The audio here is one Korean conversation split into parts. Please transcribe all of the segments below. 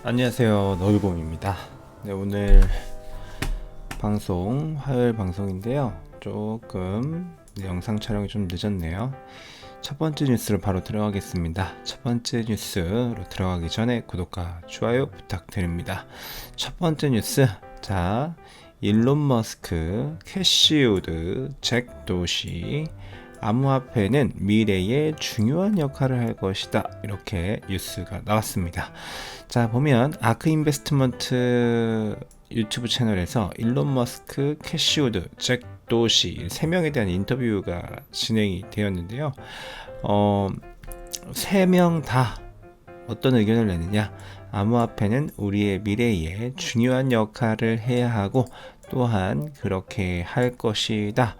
안녕하세요, 노을곰입니다. 네, 오늘 방송 화요일 방송인데요. 조금 영상 촬영이 좀 늦었네요. 첫 번째 뉴스로 바로 들어가겠습니다. 첫 번째 뉴스로 들어가기 전에 구독과 좋아요 부탁드립니다. 첫 번째 뉴스, 자, 일론 머스크, 캐시 우드, 잭 도시, 암호화폐는 미래에 중요한 역할을 할 것이다, 이렇게 뉴스가 나왔습니다. 자, 보면 아크 인베스트먼트 유튜브 채널에서 일론 머스크, 캐시 우드, 잭 도시 3명에 대한 인터뷰가 진행이 되었는데요. 3명 다 어떤 의견을 내느냐, 암호화폐는 우리의 미래에 중요한 역할을 해야 하고 또한 그렇게 할 것이다.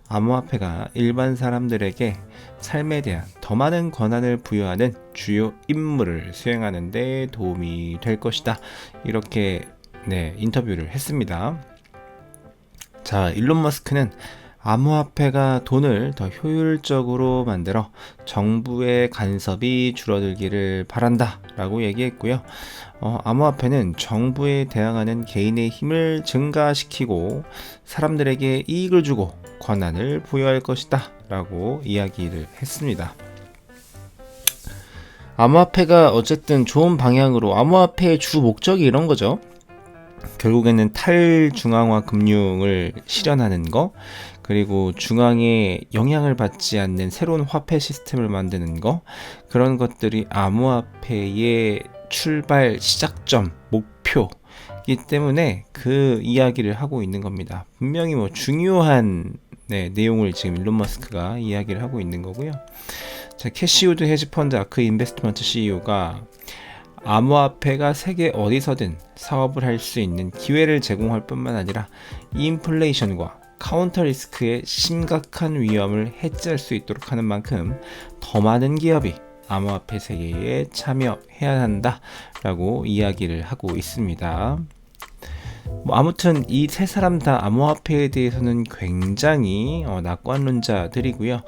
암호화폐가 일반 사람들에게 삶에 대한 더 많은 권한을 부여하는 주요 임무를 수행하는 데 도움이 될 것이다, 이렇게 인터뷰를 했습니다. 자, 일론 머스크는 암호화폐가 돈을 더 효율적으로 만들어 정부의 간섭이 줄어들기를 바란다 라고 얘기했고요. 암호화폐는 정부에 대항하는 개인의 힘을 증가시키고 사람들에게 이익을 주고 권한을 부여할 것이다 라고 이야기를 했습니다. 암호화폐가 어쨌든 좋은 방향으로, 암호화폐의 주 목적이 이런 거죠. 결국에는 탈중앙화 금융을 실현하는 거, 그리고 중앙에 영향을 받지 않는 새로운 화폐 시스템을 만드는 거, 그런 것들이 암호화폐의 출발 시작점, 목표이기 때문에 그 이야기를 하고 있는 겁니다. 분명히 중요한 내용을 지금 일론 머스크가 이야기를 하고 있는 거고요. 자, 캐시 우드 헤지펀드 아크 인베스트먼트 CEO가 암호화폐가 세계 어디서든 사업을 할 수 있는 기회를 제공할 뿐만 아니라 인플레이션과 카운터 리스크의 심각한 위험을 해지할 수 있도록 하는 만큼 더 많은 기업이 암호화폐 세계에 참여해야 한다라고 이야기를 하고 있습니다. 아무튼 이 세 사람 다 암호화폐에 대해서는 굉장히 낙관론자들이고요.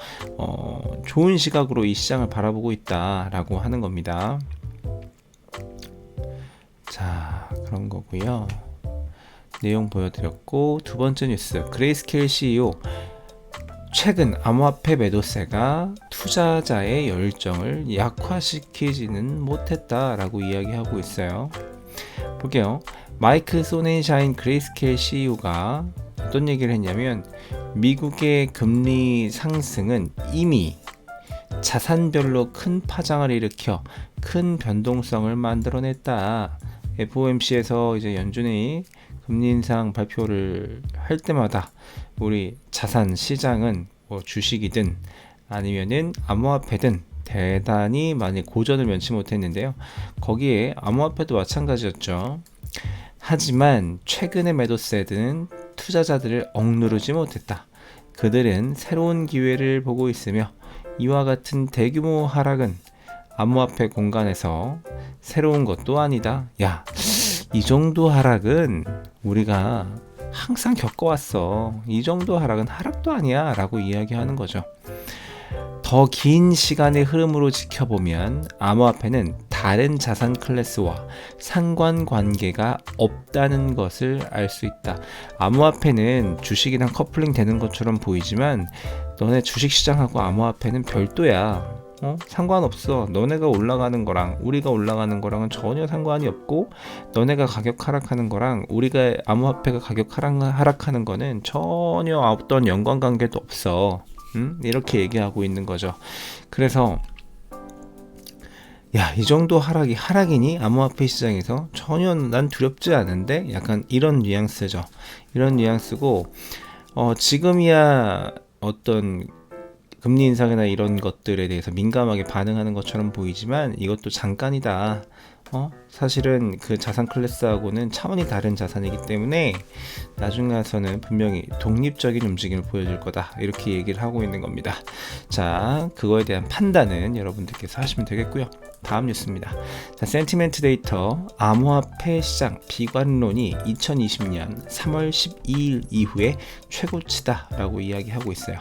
좋은 시각으로 이 시장을 바라보고 있다라고 하는 겁니다. 자, 그런 거고요. 내용 보여드렸고, 두 번째 뉴스, 그레이스케일 CEO, 최근 암호화폐 매도세가 투자자의 열정을 약화시키지는 못했다라고 이야기하고 있어요. 볼게요. 마이크 소넨샤인 그레이스케일 CEO가 어떤 얘기를 했냐면, 미국의 금리 상승은 이미 자산별로 큰 파장을 일으켜 큰 변동성을 만들어냈다. FOMC에서 이제 연준이 금리 인상 발표를 할 때마다 우리 자산 시장은 주식이든 아니면은 암호화폐든 대단히 많이 고전을 면치 못했는데요. 거기에 암호화폐도 마찬가지였죠. 하지만 최근의 매도세는 투자자들을 억누르지 못했다. 그들은 새로운 기회를 보고 있으며 이와 같은 대규모 하락은 암호화폐 공간에서 새로운 것도 아니다. 야, 이 정도 하락은 우리가 항상 겪어왔어. 이 정도 하락은 하락도 아니야 라고 이야기하는 거죠. 더 긴 시간의 흐름으로 지켜보면 암호화폐는 다른 자산 클래스와 상관관계가 없다는 것을 알 수 있다. 암호화폐는 주식이랑 커플링 되는 것처럼 보이지만 너네 주식시장하고 암호화폐는 별도야. 상관없어. 너네가 올라가는 거랑 우리가 올라가는 거랑은 전혀 상관이 없고, 너네가 가격 하락하는 거랑 우리가 암호화폐가 가격 하락하는 거는 전혀 어떤 연관관계도 없어. 이렇게 얘기하고 있는 거죠. 그래서 야, 이 정도 하락이니 암호화폐 시장에서 전혀 난 두렵지 않은데, 약간 이런 뉘앙스죠. 이런 뉘앙스고, 지금이야 어떤 금리 인상이나 이런 것들에 대해서 민감하게 반응하는 것처럼 보이지만 이것도 잠깐이다. 사실은 그 자산 클래스하고는 차원이 다른 자산이기 때문에 나중 가서는 분명히 독립적인 움직임을 보여줄 거다, 이렇게 얘기를 하고 있는 겁니다. 자, 그거에 대한 판단은 여러분들께서 하시면 되겠고요. 다음 뉴스입니다. 자, 센티멘트 데이터, 암호화폐 시장 비관론이 2020년 3월 12일 이후에 최고치다 라고 이야기하고 있어요.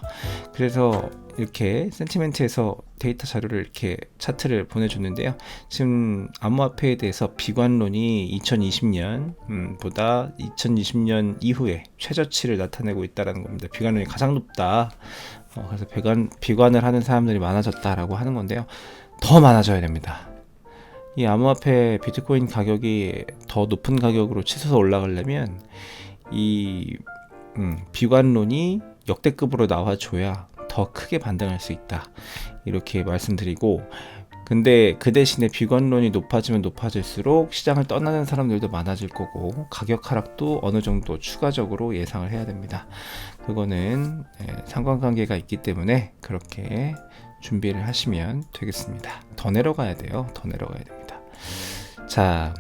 그래서 이렇게 센티멘트에서 데이터 자료를 이렇게 차트를 보내줬는데요. 지금 암호화폐에 대해서 그래서 비관론이 2020년 보다 2020년 이후에 최저치를 나타내고 있다는 겁니다. 비관론이 가장 높다. 그래서 비관을 하는 사람들이 많아졌다라고 하는 건데요. 더 많아져야 됩니다. 이 암호화폐 비트코인 가격이 더 높은 가격으로 치솟아 올라가려면 이 비관론이 역대급으로 나와줘야 더 크게 반등할 수 있다, 이렇게 말씀드리고, 근데 그 대신에 비관론이 높아지면 높아질수록 시장을 떠나는 사람들도 많아질 거고 가격 하락도 어느 정도 추가적으로 예상을 해야 됩니다. 그거는 상관관계가 있기 때문에 그렇게 준비를 하시면 되겠습니다. 더 내려가야 돼요. 더 내려가야 됩니다. 자,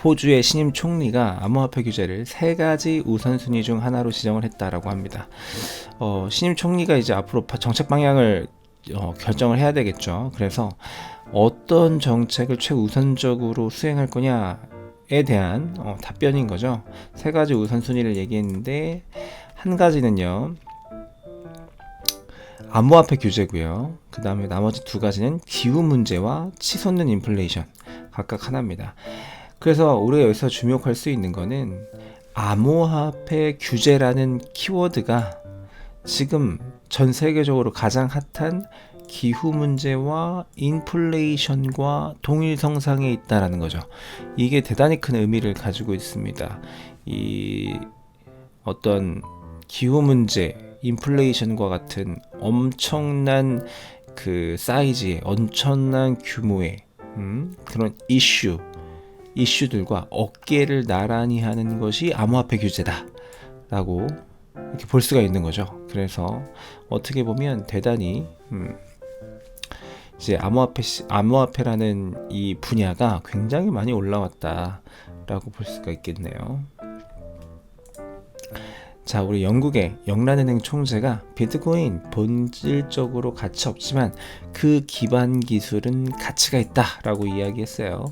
호주의 신임 총리가 암호화폐 규제를 3가지 우선순위 중 하나로 지정을 했다라고 합니다. 신임 총리가 이제 앞으로 정책 방향을 결정을 해야 되겠죠. 그래서 어떤 정책을 최우선적으로 수행할 거냐에 대한 답변인 거죠. 3가지 우선순위를 얘기했는데, 한 가지는요, 암호화폐 규제고요. 그 다음에 나머지 2가지는 기후 문제와 치솟는 인플레이션, 각각 하나입니다. 그래서 우리가 여기서 주목할 수 있는 거는 암호화폐 규제라는 키워드가 지금 전 세계적으로 가장 핫한 기후 문제와 인플레이션과 동일성상에 있다라는 거죠. 이게 대단히 큰 의미를 가지고 있습니다. 이 어떤 기후 문제, 인플레이션과 같은 엄청난 그 사이즈의, 엄청난 규모의 그런 이슈들과 어깨를 나란히 하는 것이 암호화폐 규제다라고 이렇게 볼 수가 있는 거죠. 그래서 어떻게 보면 대단히 이제 암호화폐라는 이 분야가 굉장히 많이 올라왔다라고 볼 수가 있겠네요. 자, 우리 영국의 영란은행 총재가 비트코인 본질적으로 가치 없지만 그 기반 기술은 가치가 있다라고 이야기했어요.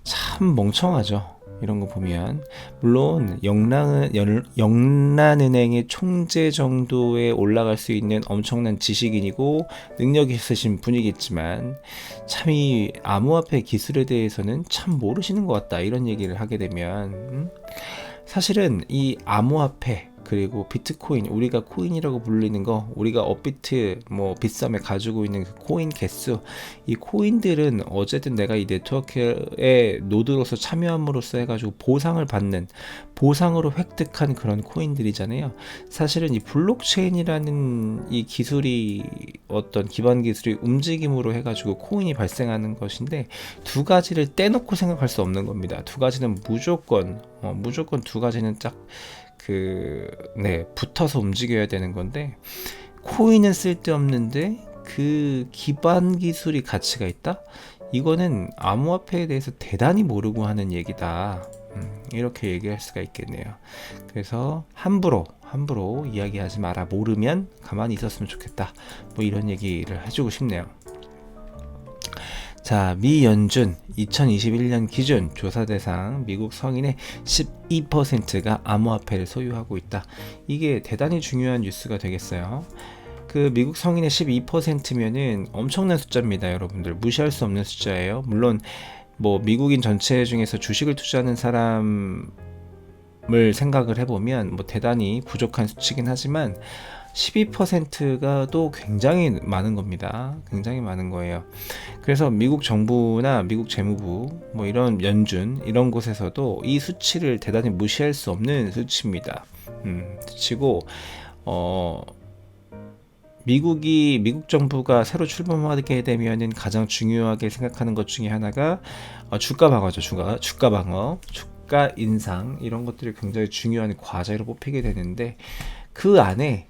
참 멍청하죠. 이런 거 보면. 물론 영란은행의 총재 정도에 올라갈 수 있는 엄청난 지식인이고 능력이 있으신 분이겠지만 참 이 암호화폐 기술에 대해서는 참 모르시는 것 같다, 이런 얘기를 하게 되면 사실은 이 암호화폐 그리고 비트코인, 우리가 코인이라고 불리는 거, 우리가 업비트 빗썸에 가지고 있는 그 코인 개수, 이 코인들은 어쨌든 내가 이 네트워크에 노드로서 참여함으로써 해가지고 보상으로 획득한 그런 코인들이잖아요. 사실은 이 블록체인이라는 이 기술이, 어떤 기반 기술이 움직임으로 해가지고 코인이 발생하는 것인데, 2가지를 떼놓고 생각할 수 없는 겁니다. 2가지는 무조건 2가지는 붙어서 움직여야 되는 건데, 코인은 쓸데없는데 그 기반 기술이 가치가 있다? 이거는 암호화폐에 대해서 대단히 모르고 하는 얘기다, 이렇게 얘기할 수가 있겠네요. 그래서 함부로 이야기하지 마라. 모르면 가만히 있었으면 좋겠다, 이런 얘기를 해주고 싶네요. 자, 미 연준 2021년 기준 조사 대상 미국 성인의 12%가 암호화폐를 소유하고 있다. 이게 대단히 중요한 뉴스가 되겠어요. 그 미국 성인의 12%면은 엄청난 숫자입니다, 여러분들. 무시할 수 없는 숫자예요. 물론 미국인 전체 중에서 주식을 투자하는 사람을 생각을 해보면 대단히 부족한 수치긴 하지만 12%가 또 굉장히 많은 겁니다. 굉장히 많은 거예요. 그래서 미국 정부나 미국 재무부, 이런 연준, 이런 곳에서도 이 수치를 대단히 무시할 수 없는 수치입니다. 수치고, 미국 정부가 새로 출범하게 되면은 가장 중요하게 생각하는 것 중에 하나가 주가 방어죠. 주가 방어, 주가 인상, 이런 것들이 굉장히 중요한 과제로 뽑히게 되는데, 그 안에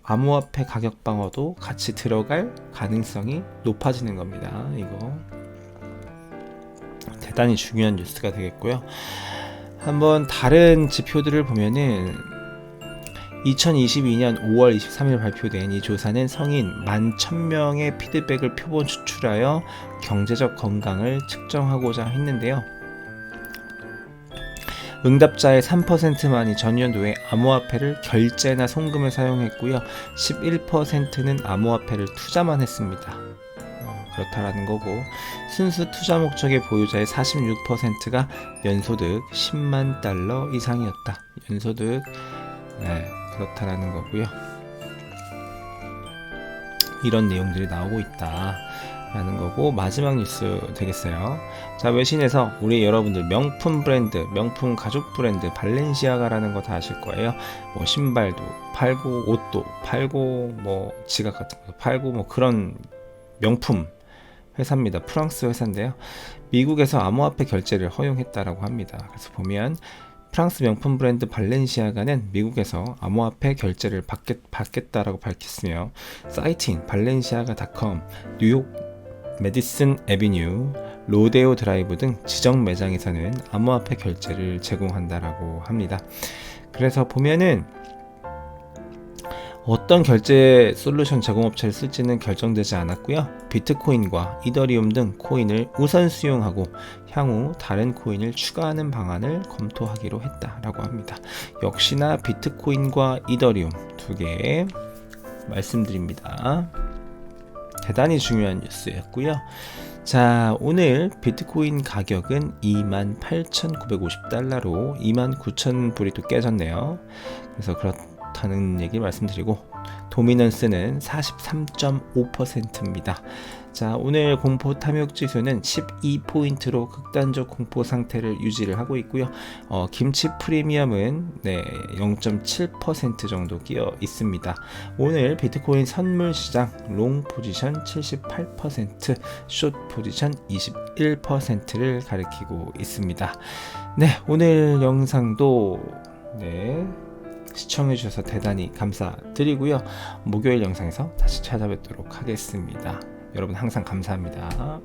암호화폐 가격 방어도 같이 들어갈 가능성이 높아지는 겁니다. 이거 대단히 중요한 뉴스가 되겠고요. 한번 다른 지표들을 보면은 2022년 5월 23일 발표된 이 조사는 성인 11,000명의 피드백을 표본 추출하여 경제적 건강을 측정하고자 했는데요. 응답자의 3%만이 전년도에 암호화폐를 결제나 송금에 사용했고요. 11%는 암호화폐를 투자만 했습니다. 그렇다라는 거고, 순수 투자 목적의 보유자의 46%가 연소득 10만 달러 이상이었다. 연소득, 네, 그렇다라는 거고요. 이런 내용들이 나오고 있다 라는 거고, 마지막 뉴스 되겠어요. 자, 외신에서 우리 여러분들 명품 브랜드, 명품 가죽 브랜드 발렌시아가라는 거 다 아실 거예요. 뭐 신발도 팔고, 옷도 팔고, 뭐 지갑 같은 거 팔고, 뭐 그런 명품 회사입니다. 프랑스 회사인데요. 미국에서 암호화폐 결제를 허용했다라고 합니다. 그래서 보면 프랑스 명품 브랜드 발렌시아가는 미국에서 암호화폐 결제를 받겠다라고 밝혔으며, 사이트인 발렌시아가닷컴, 뉴욕 메디슨 애비뉴, 로데오 드라이브 등 지정 매장에서는 암호화폐 결제를 제공한다라고 합니다. 그래서 보면은 어떤 결제 솔루션 제공업체를 쓸지는 결정되지 않았고요. 비트코인과 이더리움 등 코인을 우선 수용하고 향후 다른 코인을 추가하는 방안을 검토하기로 했다라고 합니다. 역시나 비트코인과 이더리움 두 개 말씀드립니다. 대단히 중요한 뉴스였고요. 자, 오늘 비트코인 가격은 28,950달러로 29,000불이 또 깨졌네요. 그래서 그렇다는 얘기 말씀드리고, 도미넌스는 43.5%입니다. 자, 오늘 공포 탐욕 지수는 12포인트로 극단적 공포 상태를 유지를 하고 있고요. 김치 프리미엄은 0.7% 정도 끼어 있습니다. 오늘 비트코인 선물 시장 롱 포지션 78%, 숏 포지션 21%를 가리키고 있습니다. 네, 오늘 영상도 시청해주셔서 대단히 감사드리고요. 목요일 영상에서 다시 찾아뵙도록 하겠습니다. 여러분 항상 감사합니다.